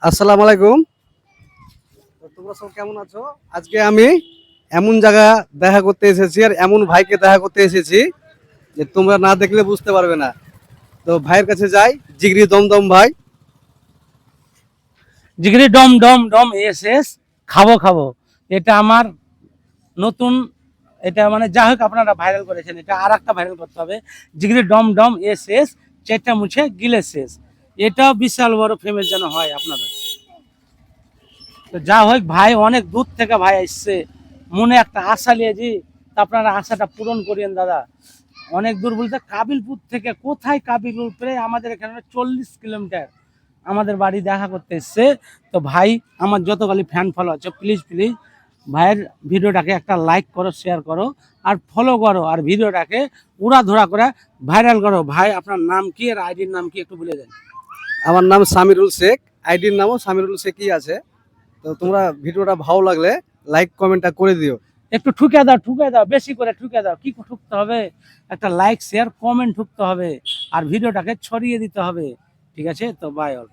আসসালামু আলাইকুম। তো তোমরা সব কেমন আছো? আজকে আমি এমন জায়গা দেখা করতে এসেছি আর এমন ভাইকে দেখা করতে এসেছি যে তোমরা না দেখলে বুঝতে পারবে না। তো ভাইয়ের কাছে যাই, জিগরি দমদম ভাই। জিগরি ডম ডম ডম এস এস খাবো খাবো। এটা আমার নতুন, এটা মানে যা হোক আপনারা ভাইরাল করেছেন, এটা আর একটা ভাইরাল করতে হবে। জিগরি ডম ডম এস এস চেটা মুছে গিলে শেষ। এটাও বিশাল বড় ফেমাস যেন হয় আপনাদের। তো যা হোক ভাই অনেক দূর থেকে ভাই আসছে, মনে একটা আশা নিয়েছি, তা আপনারা আশাটা পূরণ করিয়েন দাদা। অনেক দূর বলতে কাবিলপুর থেকে, কোথায় কাবিলপুর, প্রায় আমাদের এখানে 40 কিলোমিটার আমাদের বাড়ি দেখা করতে এসছে। তো ভাই আমার যতগুলি ফ্যান ফলো আছে প্লিজ প্লিজ ভাইয়ের ভিডিওটাকে একটা লাইক করো, শেয়ার করো আর ফলো করো, আর ভিডিওটাকে উড়াধরা করে ভাইরাল করো। ভাই আপনার নাম কি আর আইডির নাম কি একটু বলে দেন। আমার নাম সামিরুল শেখ, আইডির নামও সামিরুল শেখই আছে। তো তোমরা ভিডিওটা ভালো লাগলে লাইক কমেন্টটা করে দিও। একটু ঠুকে দাও, বেশি করে ঠুকে দাও। কি ঠুকতে হবে? একটা লাইক শেয়ার কমেন্ট ঠুকতে হবে আর ভিডিওটাকে ছড়িয়ে দিতে হবে। ঠিক আছে? তো বাই অল।